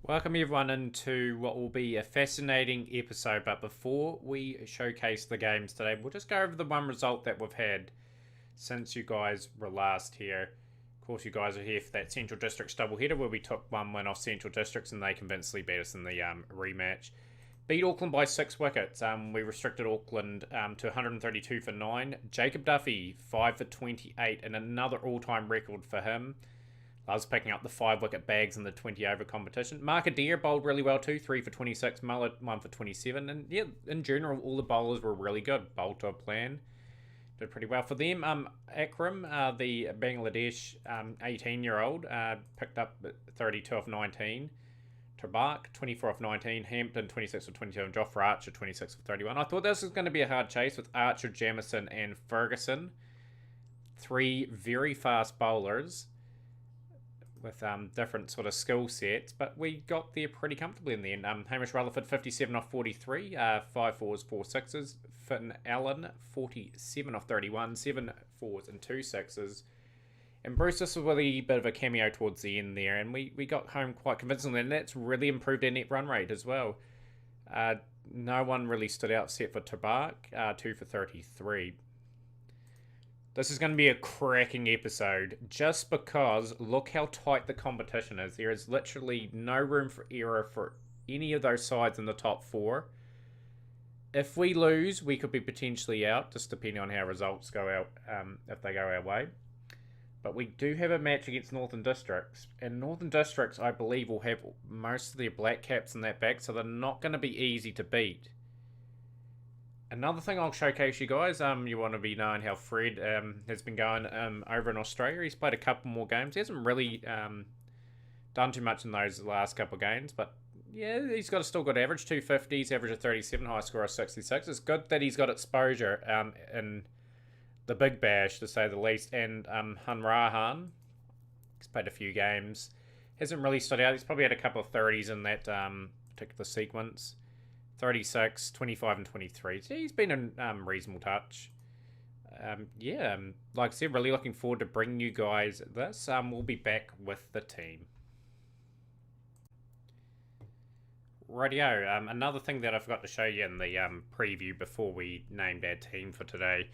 Welcome everyone into what will be a fascinating episode, but before we showcase the games today, we'll just go over the one result that we've had since you guys were last here. Of course, you guys are here for that Central Districts doubleheader where we took one win off Central Districts and they convincingly beat us in the rematch. Beat Auckland by 6 wickets. We restricted Auckland to 132 for 9. Jacob Duffy, 5 for 28, and another all-time record for him. Loves picking up the 5 wicket bags in the 20 over competition. Mark Adair bowled really well too, 3 for 26, Muller 1 for 27. And yeah, in general, all the bowlers were really good. Bowled to a plan. Did pretty well for them. Akram, the Bangladesh 18-year-old, picked up 32 off 19. Trabak, 24 off 19. Hampton, 26 off 27. Jofra Archer, 26 off 31. I thought this was going to be a hard chase with Archer, Jamieson, and Ferguson. 3 very fast bowlers with different sort of skill sets, but we got there pretty comfortably in the end. Hamish Rutherford, 57 off 43, 5 fours, 4 sixes. Finn Allen, 47 off 31, 7 fours and 2 sixes. And Bruce, this was really a bit of a cameo towards the end there, and we got home quite convincingly, and that's really improved our net run rate as well. No one really stood out except for Tabak, 2 for 33. This is going to be a cracking episode just because look how tight the competition is. There is literally no room for error for any of those sides in the top 4. If we lose, we could be potentially out, just depending on how results go out, if they go our way. But we do have a match against Northern Districts, and Northern Districts, I believe, will have most of their black caps in that back, so they're not going to be easy to beat. Another thing I'll showcase you guys, you want to be knowing how Fred has been going over in Australia. He's played a couple more games. He hasn't really done too much in those last couple of games, but yeah, he's got a still good average, 250s, average of 37, high score of 66. It's good that he's got exposure in the Big Bash, to say the least, and Hanrahan, he's played a few games. Hasn't really stood out. He's probably had a couple of 30s in that particular sequence. 36, 25 and 23. So he's been in reasonable touch. Like I said, really looking forward to bringing you guys this. We'll be back with the team. Rightio, another thing that I forgot to show you in the preview before we named our team for today,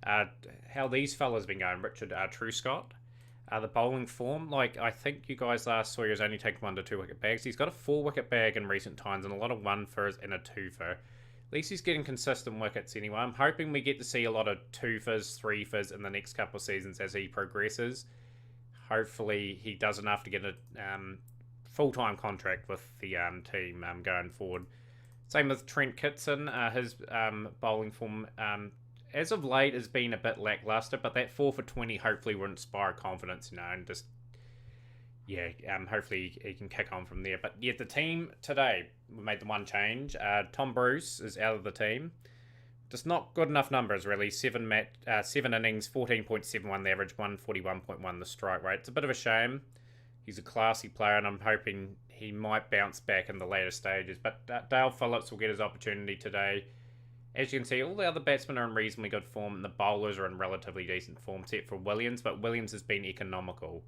how these fellas been going. Richard Truscott. The bowling form, like I think you guys last saw he was only taking 1 to 2 wicket bags. He's got a 4 wicket bag in recent times and a lot of 1-fers and a 2-fer. At least he's getting consistent wickets anyway. I'm hoping we get to see a lot of 2-fers, 3-fers in the next couple of seasons as he progresses. Hopefully he does enough to get a full-time contract with the team going forward. Same with Trent Kitson. His bowling form as of late has been a bit lackluster, but that 4 for 20 hopefully will inspire confidence, and just, hopefully he can kick on from there. But yeah, the team today, we made the one change. Tom Bruce is out of the team. Just not good enough numbers, really. 7 innings, 14.71 the average, 141.1 the strike rate. It's a bit of a shame. He's a classy player, and I'm hoping he might bounce back in the later stages. But Dale Phillips will get his opportunity today. As you can see, all the other batsmen are in reasonably good form, and the bowlers are in relatively decent form, except for Williams, but Williams has been economical.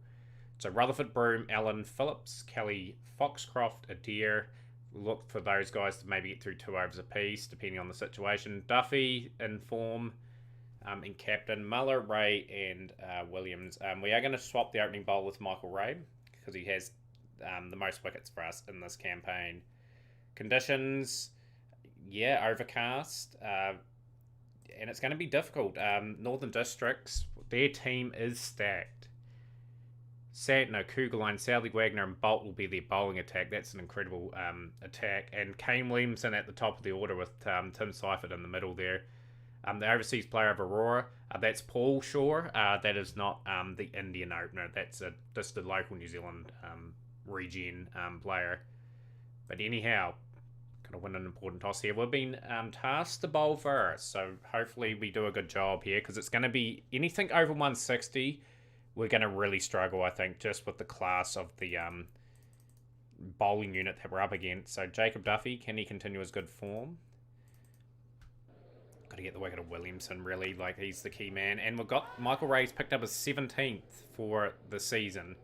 So Rutherford, Broome, Allen, Phillips, Kelly, Foxcroft, Adair. Look for those guys to maybe get through 2 overs apiece, depending on the situation. Duffy in form, in captain. Muller, Ray, and Williams. We are going to swap the opening bowl with Michael Ray, because he has the most wickets for us in this campaign. Conditions... overcast, and it's going to be difficult. Northern Districts, their team is stacked. Santner, Kugelheim, Southey, Wagner, and Bolt will be their bowling attack. That's an incredible attack. And Kane Williamson at the top of the order with Tim Seifert in the middle there. The overseas player of Aurora, that's Paul Shaw. That is not the Indian opener. That's just a local New Zealand regen player. But anyhow, to win an important toss here. We've been tasked to bowl first, so hopefully we do a good job here, because it's going to be anything over 160. We're going to really struggle, I think, just with the class of the bowling unit that we're up against. So Jacob Duffy, can he continue his good form? Got to get the wicket of Williamson, really. Like, he's the key man. And we've got Michael Ray's picked up his 17th for the season.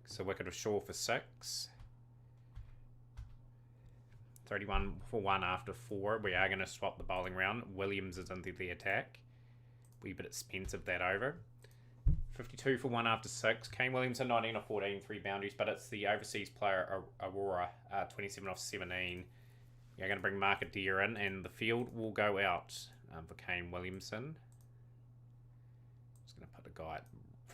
So wicket of Shaw for 6. 31 for 1 after 4. We are going to swap the bowling round. Williams is into the attack. Wee bit expensive that over. 52 for 1 after 6. Kane Williamson 19 off 14, 3 boundaries, but it's the overseas player Aurora 27 off 17. We're going to bring Markadeer in, and the field will go out for Kane Williamson. Just going to put a guy at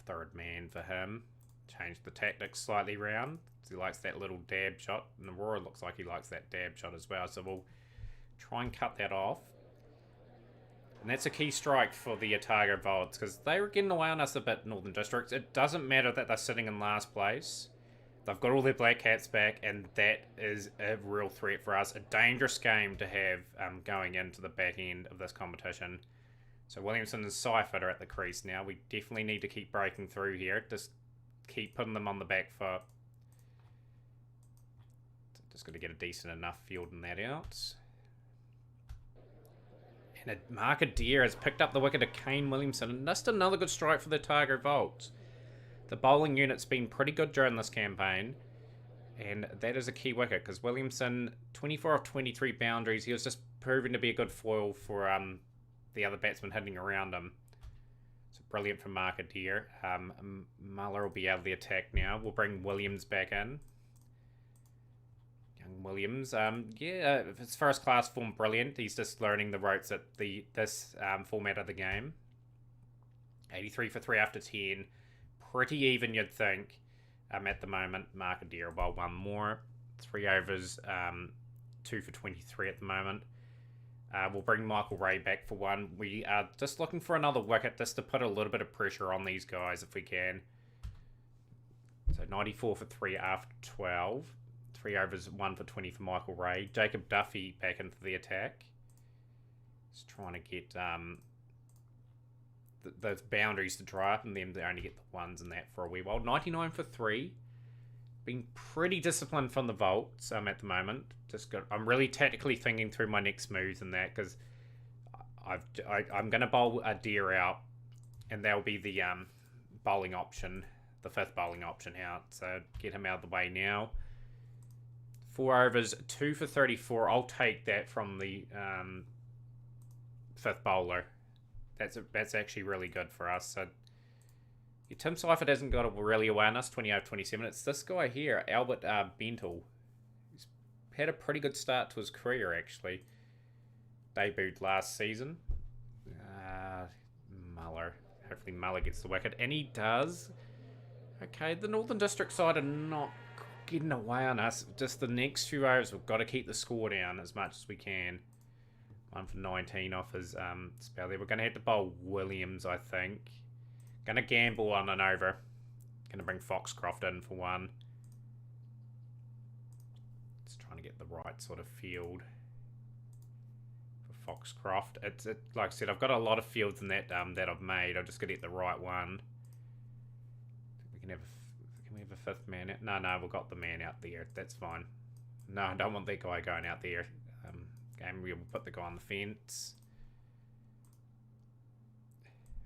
third man for him. Change the tactics slightly round. He likes that little dab shot, and Aurora looks like he likes that dab shot as well, so we'll try and cut that off. And that's a key strike for the Otago Volts, because they were getting away on us a bit, Northern Districts. It doesn't matter that they're sitting in last place. They've got all their Black Cats back, and that is a real threat for us. A dangerous game to have going into the back end of this competition. So Williamson and Seifert are at the crease now. We definitely need to keep breaking through here. Just keep putting them on the back foot. Just got to get a decent enough fielding that out. And Markadeer has picked up the wicket of Kane Williamson. And that's another good strike for the Otago Volts. The bowling unit's been pretty good during this campaign. And that is a key wicket, because Williamson, 24 of 23 boundaries. He was just proven to be a good foil for the other batsmen hitting around him. So brilliant from Markadeer. Muller will be out of the attack now. We'll bring Williams back in. Young Williams, his first class form, brilliant. He's just learning the ropes at this format of the game. 83 for 3 after 10. Pretty even, you'd think. At the moment, Markadeer will bowl one more. 3 overs, 2 for 23 at the moment. We'll bring Michael Ray back for 1. We are just looking for another wicket just to put a little bit of pressure on these guys if we can. So 94 for 3 after 12. 3 overs, 1 for 20 for Michael Ray. Jacob Duffy back into the attack. Just trying to get those boundaries to dry up and them to only get the ones and that for a wee while. 99 for 3. Been pretty disciplined from the Volts at the moment. I'm really tactically thinking through my next moves and that, because I'm going to bowl a Deer out, and that'll be the bowling option, the 5th bowling option out. So get him out of the way now. 4 overs, 2 for 34. I'll take that from the 5th bowler. That's actually really good for us. So Tim Seifert hasn't got a really awareness, 20 over 27. It's this guy here, Albert Bentel. He's had a pretty good start to his career, actually. Debuted last season. Muller. Hopefully Muller gets the wicket. And he does. Okay, the Northern District side are not getting away on us. Just the next few overs, we've got to keep the score down as much as we can. 1 for 19 off his spell there. We're going to have to bowl Williams, I think. Going to gamble on an over. Going to bring Foxcroft in for 1. Just trying to get the right sort of field for Foxcroft. Like I said, I've got a lot of fields in that that I've made. I've just got to get the right one. Can we have a 5th man out? No, we've got the man out there. That's fine. No, I don't want that guy going out there. Game, we'll put the guy on the fence.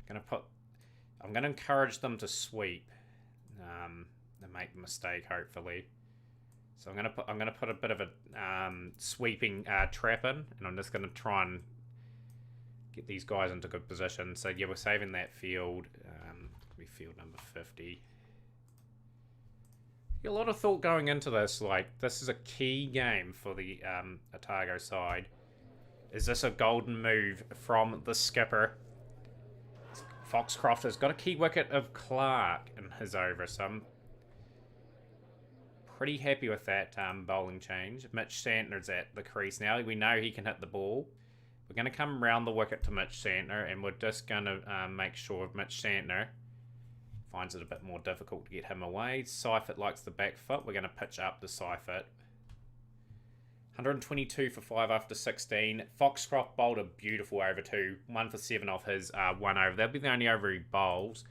I'm going to encourage them to sweep. And make the mistake, hopefully. So I'm going to put a bit of a sweeping trap in, and I'm just going to try and get these guys into good position. So yeah, we're saving that field. Be field number 50. A lot of thought going into this. Like, this is a key game for the Otago side. Is this a golden move from the skipper? Foxcroft has got a key wicket of Clark in his over, so I'm pretty happy with that bowling change. Mitch Santner's at the crease now. We know he can hit the ball. We're going to come round the wicket to Mitch Santner, and we're just going to make sure Mitch Santner finds it a bit more difficult to get him away. Seifert likes the back foot. We're going to pitch up to Seifert. 122 for 5 after 16. Foxcroft bowled a beautiful over 2. 1 for 7 off his 1 over. That'll be the only over he bowls.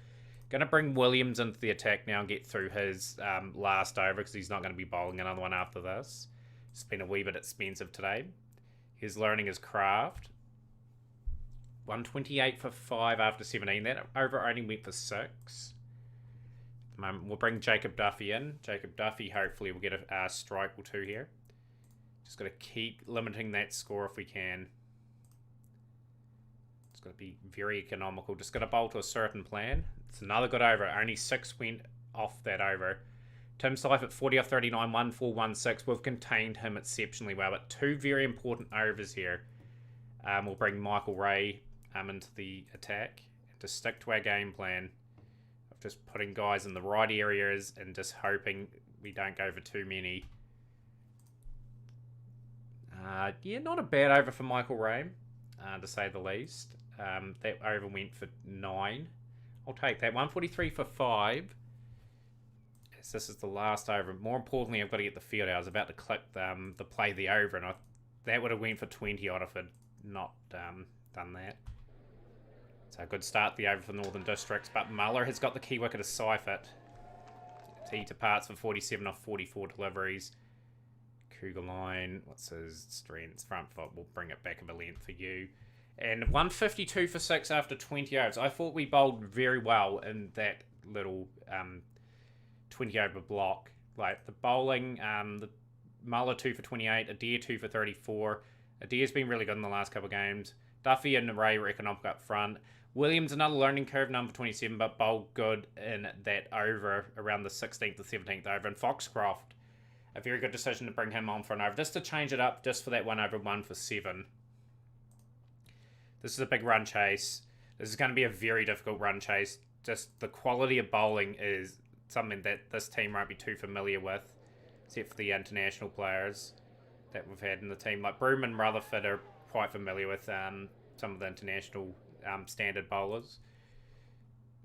Going to bring Williams into the attack now and get through his last over, because he's not going to be bowling another one after this. It's been a wee bit expensive today. He's learning his craft. 128 for 5 after 17. That over only went for 6. We'll bring Jacob Duffy in. Jacob Duffy hopefully will get a strike or 2 here. Just got to keep limiting that score if we can. It's got to be very economical. Just got to bowl to a certain plan. It's another good over. Only 6 went off that over. Tim Stife at 40 off 39, 1416. We've contained him exceptionally well, but 2 very important overs here. We'll bring Michael Ray into the attack and to stick to our game plan of just putting guys in the right areas and just hoping we don't go for too many. Yeah, not a bad over for Michael Ray, to say the least. That over went for 9. I'll take that. 143 for 5. As this is the last over. More importantly, I've got to get the field out. I was about to click the play the over, and that would have went for 20 odd if I'd not done that. So a good start the over for Northern Districts, but Muller has got the key wicket to Seifert. T to Parts for 47 off 44 deliveries. Kugelline, what's his strengths? Front foot, we'll bring it back a length for you. And 152 for 6 after 20 overs. I thought we bowled very well in that little 20 over block. Like the bowling, the Muller 2 for 28, Adair 2 for 34. Adair's been really good in the last couple of games. Duffy and Ray were economic up front. Williams, another learning curve, number 27, but bowled good in that over around the 16th or 17th over. And Foxcroft, a very good decision to bring him on for an over. Just to change it up, just for that 1 over 1 for 7. This is a big run chase. This is going to be a very difficult run chase. Just the quality of bowling is something that this team won't be too familiar with, except for the international players that we've had in the team. Like Broome and Rutherford are quite familiar with some of the international standard bowlers.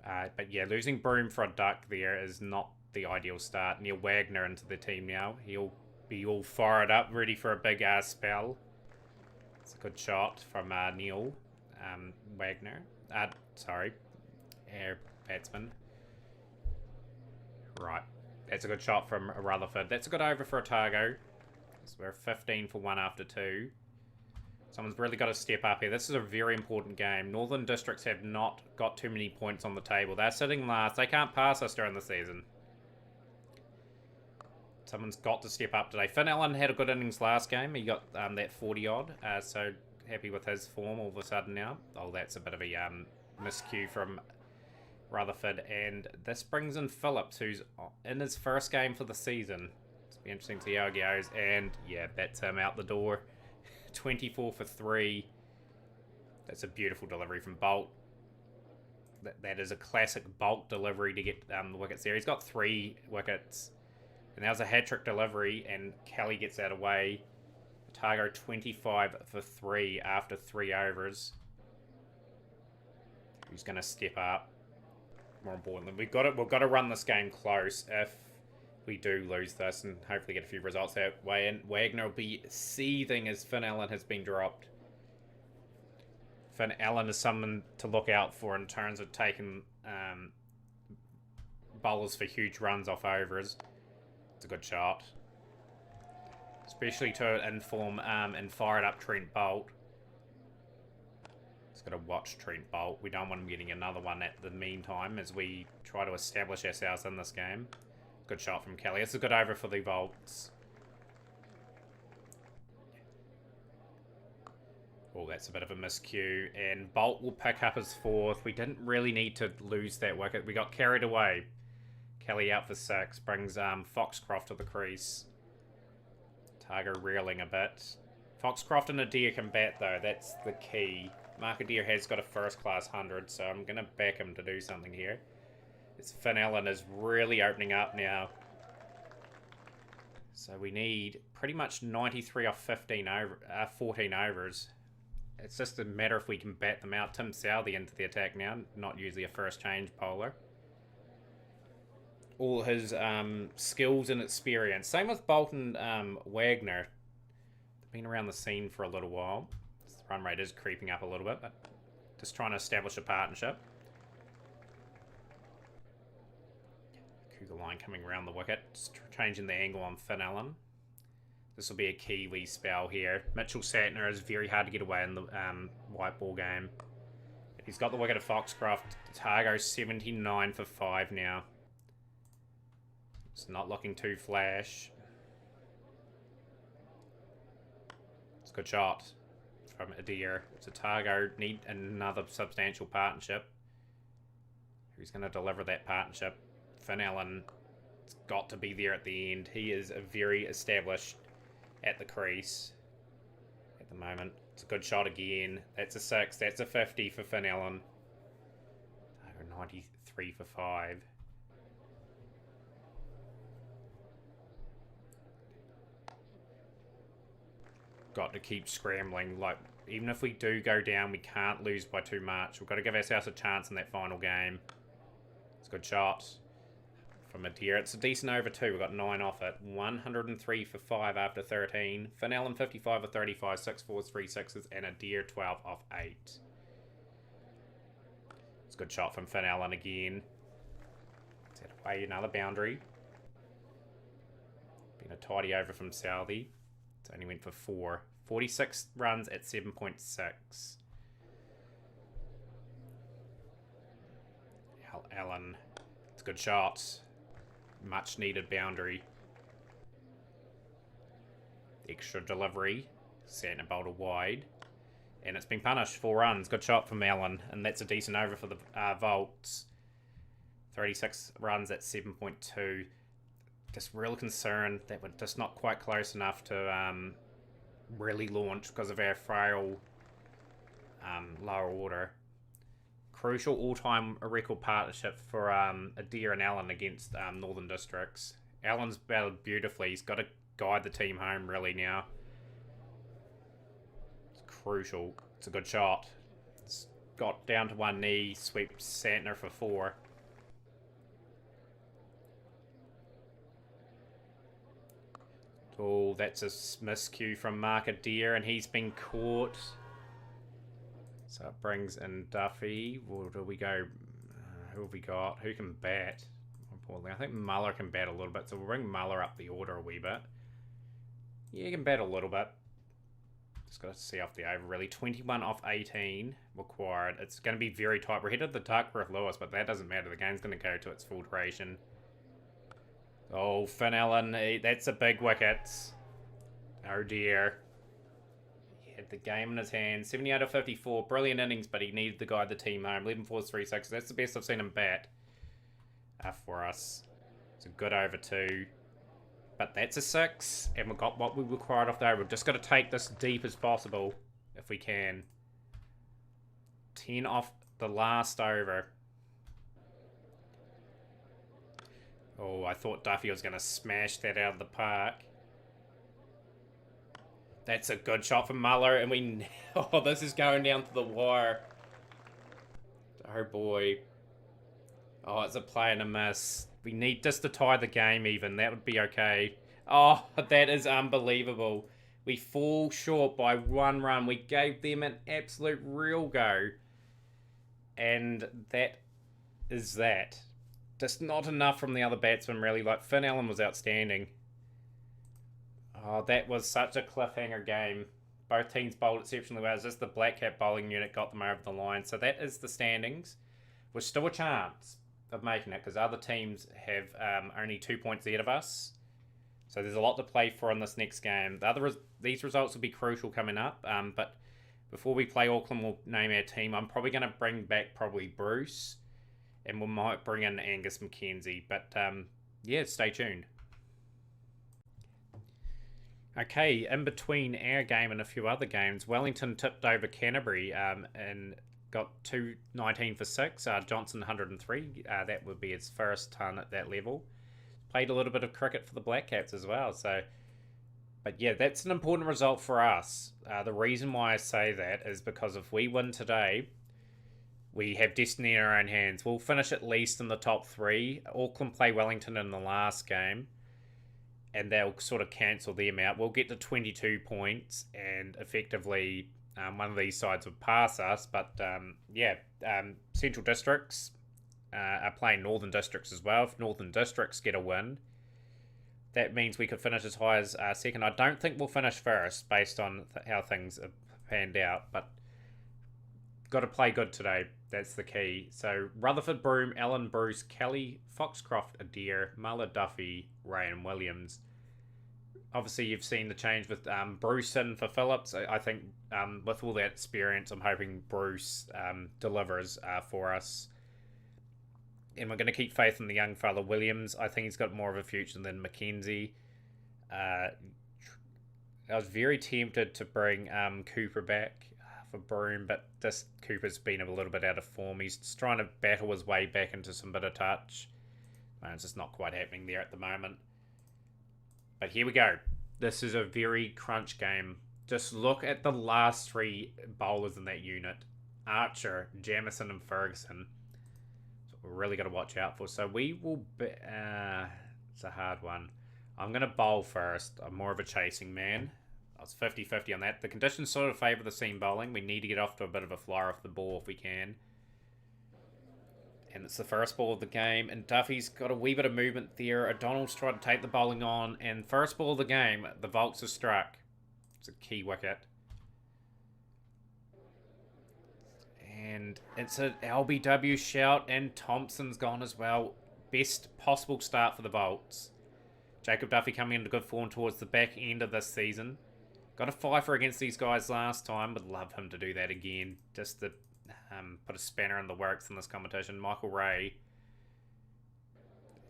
But yeah, losing Broome for a duck there is not the ideal start. Neil Wagner into the team now. He'll be all fired up, ready for a big spell. It's a good shot from Neil Wagner. Air batsman. Right. That's a good shot from Rutherford. That's a good over for Otago. So we're 15 for 1 after 2. Someone's really got to step up here. This is a very important game. Northern Districts have not got too many points on the table. They're sitting last. They can't pass us during the season. Someone's got to step up today. Finn Allen had a good innings last game. He got that 40 odd. So happy with his form all of a sudden now. Oh, that's a bit of a miscue from Rutherford. And this brings in Phillips, who's in his first game for the season. It's be interesting to see how he goes. And yeah, that's him out the door. 24 for 3. That's a beautiful delivery from Bolt. That is a classic Bolt delivery to get the wickets there. He's got 3 wickets. And that was a hat-trick delivery, and Kelly gets that away. Otago 25 for 3 after 3 overs. Who's going to step up? More importantly, we've got to run this game close if we do lose this, and hopefully get a few results that way. And Wagner will be seething as Finn Allen has been dropped. Finn Allen is someone to look out for in terms of taking bowlers for huge runs off overs. It's a good shot, especially to inform and fire it up Trent Bolt. Just got to watch Trent Bolt. We don't want him getting another one at the meantime as we try to establish ourselves in this game. Good shot from Kelly. It's a good over for the Bolts. Oh, that's a bit of a miscue. And Bolt will pick up his 4th. We didn't really need to lose that wicket. We got carried away. Kelly out for 6. Brings Foxcroft to the crease. Otago reeling a bit. Foxcroft and Adair can bat, though. That's the key. Mark Adair has got a first-class 100, so I'm going to back him to do something here. This Finn Allen is really opening up now. So we need pretty much 93 off 14 overs. It's just a matter if we can bat them out. Tim Southey into the attack now. Not usually a first change bowler. All his skills and experience. Same with Bolton Wagner. They've been around the scene for a little while. The run rate is creeping up a little bit, but just trying to establish a partnership. Kugelline coming around the wicket, just changing the angle on Finn Allen. This will be a Kiwi spell here. Mitchell Satner is very hard to get away in the white ball game. He's got the wicket of Foxcroft. Otago 79 for 5 now. It's not looking too flash. a good shot from Adair. It's Otago. Need another substantial partnership. Who's going to deliver that partnership? Finn Allen's got to be there at the end. He is a very established at the crease at the moment. It's a good shot again. That's a 6. That's a 50 for Finn Allen. 93 for 5. Got to keep scrambling. Like, even if we do go down, we can't lose by too much. We've got to give ourselves a chance in that final game. It's a good shot from Adair. It's a decent over too. We've got 9 off it. 103 for 5 after 13. Finn Allen 55 for 35, 6 4s, 3 6s, and Adair 12 off 8. It's a good shot from Finn Allen again. Set away another boundary. Been a tidy over from Southey. It only went for 4. 46 runs at 7.6. Allen. It's a good shot. Much needed boundary. Extra delivery. Sent a boulder wide. And it's been punished. 4 runs. Good shot from Allen. And that's a decent over for the Volts. 36 runs at 7.2. Just real concerned that we're just not quite close enough to really launch because of our frail lower order. Crucial all-time record partnership for Adair and Allen against Northern Districts. Allen's battled beautifully. He's got to guide the team home really now. It's crucial. It's a good shot. It's got down to one knee. Sweeps Santner for 4. Oh, that's a miscue from Mark Adair, and he's been caught. So it brings in Duffy. Where do we go? Who have we got? Who can bat? Importantly, I think Muller can bat a little bit, so we'll bring Muller up the order a wee bit. Yeah, he can bat a little bit. Just got to see off the over, really. 21 off 18 required. It's going to be very tight. We're headed to Duckworth Lewis, but that doesn't matter. The game's going to go to its full duration. Oh, Finn Allen, that's a big wicket. Oh dear. He had the game in his hands. 78 of 54, brilliant innings, but he needed to guide the team home. 11 4s, 3 6s. That's the best I've seen him bat for us. It's a good over too. But that's a 6, and we've got what we required off the over. We've just got to take this deep as possible, if we can. 10 off the last over. Oh, I thought Duffy was going to smash that out of the park. That's a good shot from Muller, and we... Oh, this is going down to the wire. Oh, boy. Oh, it's a play and a miss. We need just to tie the game even. That would be okay. Oh, that is unbelievable. We fall short by 1 run. We gave them an absolute real go. And that is that. Just not enough from the other batsmen, really. Like, Finn Allen was outstanding. Oh, that was such a cliffhanger game. Both teams bowled exceptionally well. It's just the Black Cap bowling unit got them over the line. So that is the standings. We're still a chance of making it because other teams have only 2 points ahead of us. So there's a lot to play for in this next game. These results will be crucial coming up. But before we play Auckland, we'll name our team. I'm probably going to bring back Bruce. And we might bring in Angus McKenzie. But, yeah, stay tuned. Okay, in between our game and a few other games, Wellington tipped over Canterbury and got 219 for 6. Johnson 103. That would be his first ton at that level. Played a little bit of cricket for the Black Caps as well. But yeah, that's an important result for us. The reason why I say that is because if we win today, we have destiny in our own hands. We'll finish at least in the top 3. Auckland play Wellington in the last game, and they'll sort of cancel them out. We'll get to 22 points, and effectively one of these sides would pass us. But Central Districts are playing Northern Districts as well. If Northern Districts get a win, that means we could finish as high as second. I don't think we'll finish first based on how things have panned out, but got to play good today. That's the key. So Rutherford, Broome, Allen, Bruce, Kelly, Foxcroft, Adair, Muller, Duffy, Ray and Williams. Obviously, you've seen the change with Bruce in for Phillips. I think with all that experience, I'm hoping Bruce delivers for us. And we're going to keep faith in the young fella Williams. I think he's got more of a future than Mackenzie. I was very tempted to bring Cooper back for Broome, but this Cooper's been a little bit out of form. He's just trying to battle his way back into some bit of touch. It's just not quite happening there at the moment. But here we go. This is a very crunch game. Just look at the last three bowlers in that unit. Archer, Jamieson and Ferguson. So we're really got to watch out for. So we will... it's a hard one. I'm going to bowl first. I'm more of a chasing man. I was 50-50 on that. The conditions sort of favour the seam bowling. We need to get off to a bit of a flyer off the ball if we can. And it's the first ball of the game. And Duffy's got a wee bit of movement there. O'Donnell's tried to take the bowling on. And first ball of the game, the Volks are struck. It's a key wicket. And it's an LBW shout. And Thompson's gone as well. Best possible start for the Volks. Jacob Duffy coming into good form towards the back end of this season. Got a fifer against these guys last time. Would love him to do that again. Just to put a spanner in the works in this competition. Michael Ray.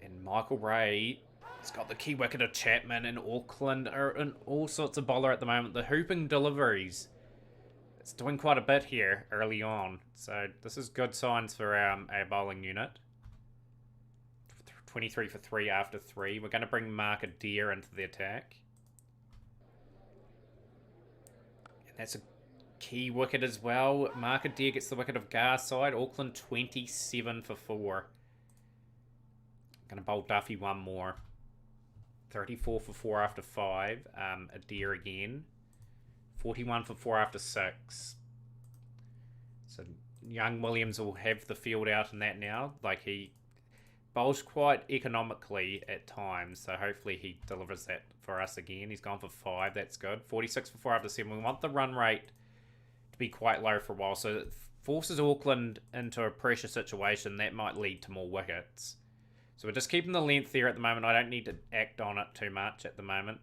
And Michael Ray has got the key wicket of Chapman and Auckland. Are in all sorts of bowler at the moment. The hooping deliveries. It's doing quite a bit here early on. So this is good signs for our bowling unit. 23 for 3 after 3. We're going to bring Mark Adair into the attack. And that's a key wicket as well. Mark Adair gets the wicket of Garside. Auckland 27 for 4. Going to bowl Duffy one more. 34 for 4 after 5. Adair again. 41 for 4 after 6. So young Williams will have the field out in that now. Like he bowls quite economically at times, so hopefully he delivers that for us again. He's gone for 5, that's good. 46 for 4 after 7. We want the run rate to be quite low for a while, so it forces Auckland into a pressure situation that might lead to more wickets. So we're just keeping the length there at the moment. I don't need to act on it too much at the moment.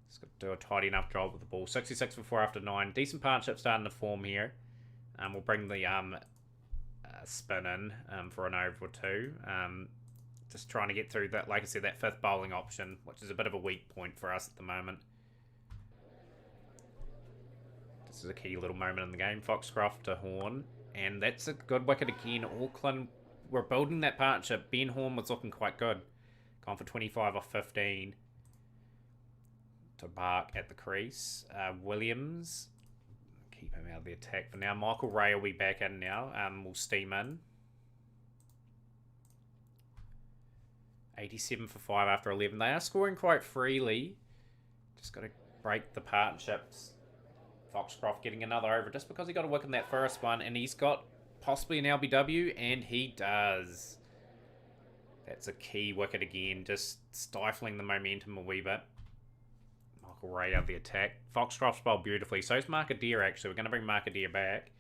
Just got to do a tidy enough job with the ball. 66 for 4 after 9. Decent partnership starting to form here. We'll bring the spin in for an over or two. Just trying to get through that, like I said, that fifth bowling option, which is a bit of a weak point for us at the moment. This is a key little moment in the game. Foxcroft to Horn, and that's a good wicket again. Auckland, we're building that partnership. Ben Horn was looking quite good. Gone for 25 off 15. To Bark at the crease. Williams, keep him out of the attack for now. Michael Ray will be back in now. We'll steam in. 87 for 5 after 11. They are scoring quite freely. Just got to break the partnerships. Foxcroft getting another over just because he got a wicket in that first one. And he's got possibly an LBW. And he does. That's a key wicket again. Just stifling the momentum a wee bit. Michael Ray out of the attack. Foxcroft's bowled beautifully. So is Mark Adair, actually. We're going to bring Mark Adair back.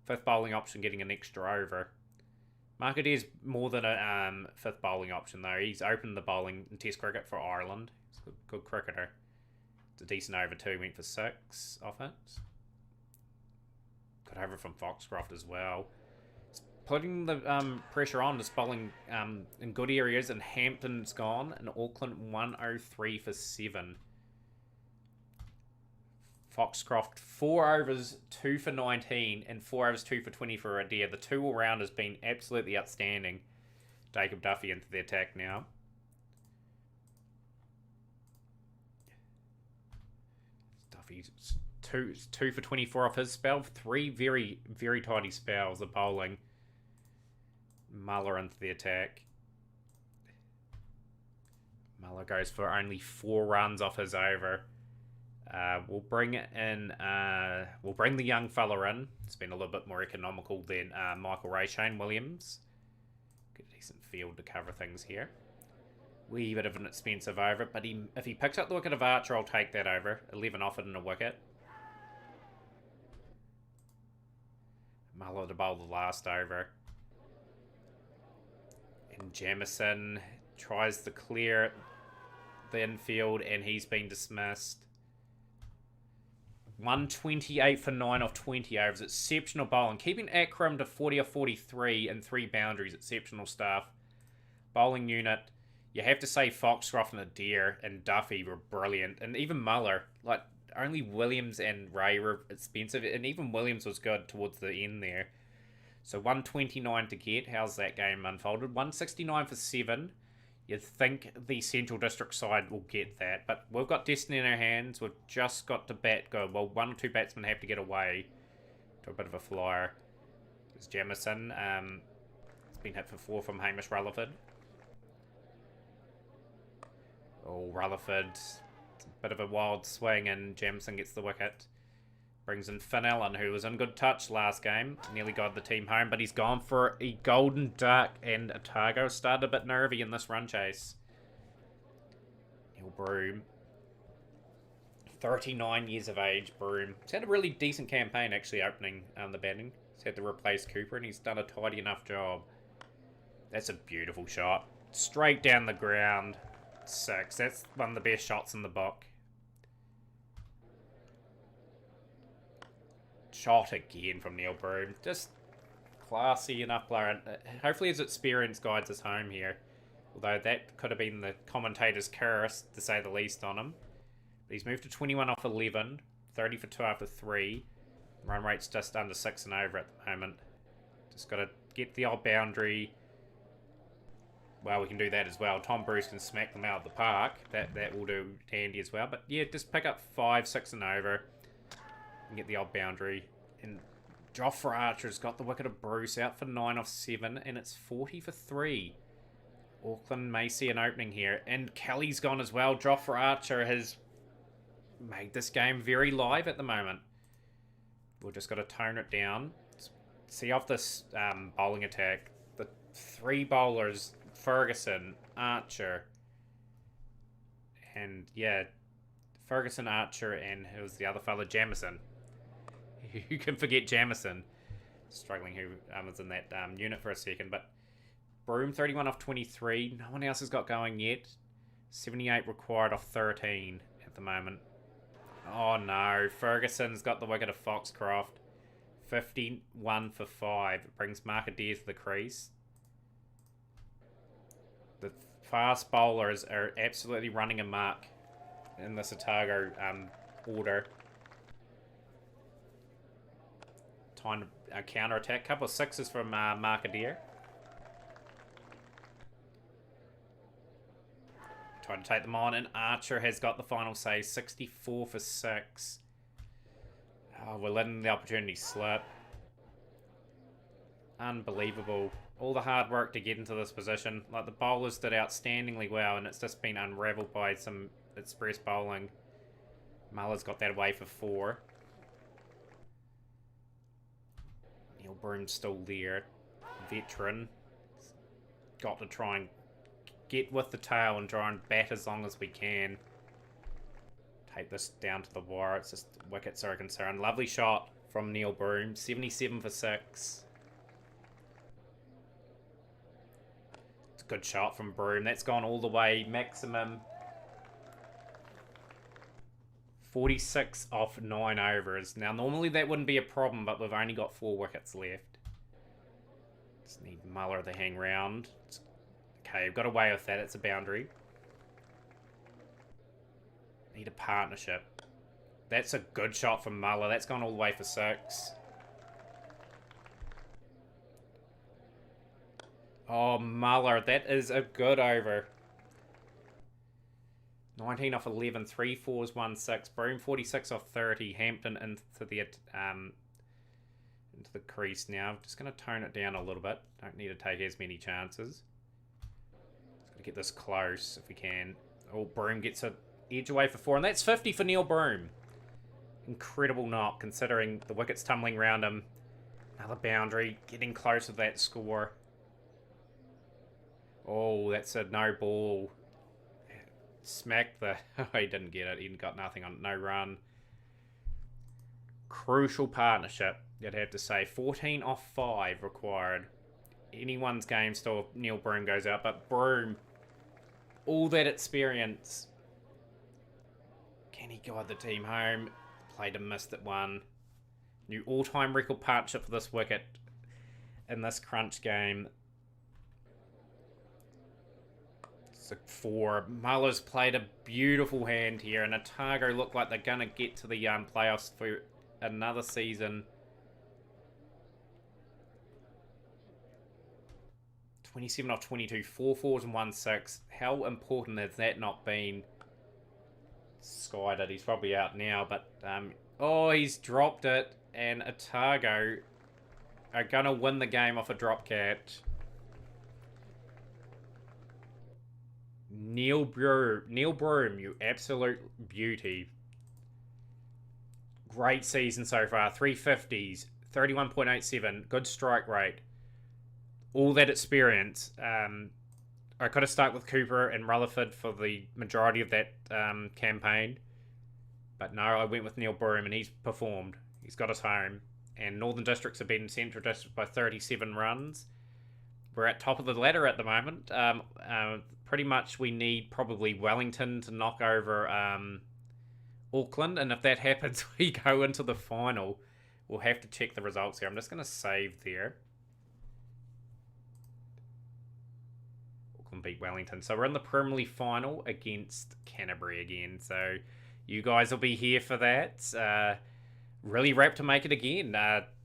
Fifth bowling option getting an extra over. Mark Adair's more than a fifth bowling option, though. He's opened the bowling in Test cricket for Ireland. He's a good cricketer. It's a decent over, too. Went for 6 off it. Got over from Foxcroft as well. It's putting the pressure on. Just bowling in good areas. And Hampton's gone. And Auckland 103 for 7. Foxcroft 4 overs, 2 for 19, and 4 overs, 2 for 20 for Adair. The 2 all-round has been absolutely outstanding. Jacob Duffy into the attack now. Duffy's 2 for 24 off his spell. 3 very, very tidy spells of bowling. Muller into the attack. Muller goes for only 4 runs off his over. We'll bring the young fella in. It's been a little bit more economical than Michael Ray. Shane Williams. Get a decent field to cover things here. Wee bit of an expensive over, but if he picks up the wicket of Archer, I'll take that over. 11 off it in a wicket. Muller to bowl the last over. And Jamieson tries to clear the infield, and he's been dismissed. 128 for 9 off 20 overs. Exceptional bowling. Keeping Akram to 40 off 43 and 3 boundaries. Exceptional stuff. Bowling unit. You have to say Foxcroft and Adair and Duffy were brilliant. And even Muller. Like, only Williams and Ray were expensive. And even Williams was good towards the end there. So 129 to get. How's that game unfolded? 169 for 7. You'd think the Central District side will get that. But we've got destiny in our hands. We've just got to bat good. Well, 1 or 2 batsmen have to get away to a bit of a flyer. There's Jamison. It's been hit for 4 from Hamish Rutherford. Oh, Rutherford. It's a bit of a wild swing and Jamison gets the wicket. Brings in Finn Allen, who was in good touch last game. Nearly got the team home, but he's gone for a golden duck, and Otago started a bit nervy in this run chase. Neil Broome. 39 years of age, Broome. He's had a really decent campaign, actually, opening the batting. He's had to replace Cooper, and he's done a tidy enough job. That's a beautiful shot. Straight down the ground. 6. That's one of the best shots in the book. Shot again from Neil Broome. Just classy enough player. Hopefully his experience guides us home here. Although that could have been the commentator's curse, to say the least, on him. But he's moved to 21 off 11. 30 for 2 after 3. Run rate's just under 6 and over at the moment. Just got to get the odd boundary. Well, we can do that as well. Tom Bruce can smack them out of the park. That will do handy as well. But yeah, just pick up 5, 6 and over. And get the odd boundary. And Jofra Archer's got the wicket of Bruce out for 9 off 7. And it's 40 for 3. Auckland may see an opening here. And Kelly's gone as well. Jofra Archer has made this game very live at the moment. We've just got to tone it down. See off this bowling attack. The 3 bowlers, Ferguson, Archer, and yeah, Ferguson, Archer, and who was the other fella? Jamison. You can forget Jamison. Struggling who was in that unit for a second. But Broome, 31 off 23. No one else has got going yet. 78 required off 13 at the moment. Oh no, Ferguson's got the wicket of Foxcroft. 51 for 5. It brings Mark Adair to the crease. The fast bowlers are absolutely running amok in this Otago order. Time to counter attack. Couple of 6s from Mark Adair. Trying to take them on, and Archer has got the final say. 64 for 6. Oh, we're letting the opportunity slip. Unbelievable. All the hard work to get into this position. Like, the bowlers did outstandingly well, and it's just been unravelled by some express bowling. Muller's got that away for 4. Neil Broome's still there. Veteran. Got to try and get with the tail and try and bat as long as we can. Take this down to the wire. It's just wickets are a concern. Lovely shot from Neil Broome. 77 for 6. It's a good shot from Broome. That's gone all the way. Maximum 46 off 9 overs. Now, normally that wouldn't be a problem, but we've only got 4 wickets left. Just need Muller to hang round. Okay, we've got away with that. It's a boundary. Need a partnership. That's a good shot from Muller. That's gone all the way for 6. Oh, Muller. That is a good over. 19 off 11. 3 4s, 1 6. Broome 46 off 30. Hampton into the crease now. Just going to tone it down a little bit. Don't need to take as many chances. Just got to get this close if we can. Oh, Broome gets a edge away for 4, and that's 50 for Neil Broome. Incredible knock, considering the wicket's tumbling around him. Another boundary, getting close to that score. Oh, that's a no ball. Smacked the... Oh, he didn't get it. He got nothing on it. No run. Crucial partnership, you'd have to say. 14 off 5 required. Anyone's game still if Neil Broome goes out, but Broome, all that experience And he got the team home. Played and missed it one. New all-time record partnership for this wicket in this crunch game. 4. Muller's played a beautiful hand here, and Otago look like they're going to get to the playoffs for another season. 27 off 22, 4 fours and 1 6. How important has that not been? Skied it. He's probably out now, but oh, he's dropped it, and Otago are going to win the game off a drop catch. Neil Broom, you absolute beauty. Great season so far. 350s, 31.87, good strike rate. All that experience. I could have stuck with Cooper and Rutherford for the majority of that campaign. But no, I went with Neil Broom, and he's performed. He's got us home. And Northern Districts have beaten Central District by 37 runs. We're at top of the ladder at the moment. Pretty much we need probably Wellington to knock over Auckland. And if that happens, we go into the final. We'll have to check the results here. I'm just going to save there. Auckland beat Wellington. So we're in the Premier League final against Canterbury again. So you guys will be here for that. Really rapt to make it again.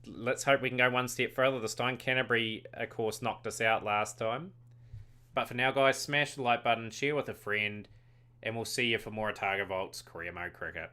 Let's hope we can go one step further this time. Canterbury, of course, knocked us out last time. But for now, guys, smash the like button, share with a friend, and we'll see you for more Otago Volts Career Mode Cricket.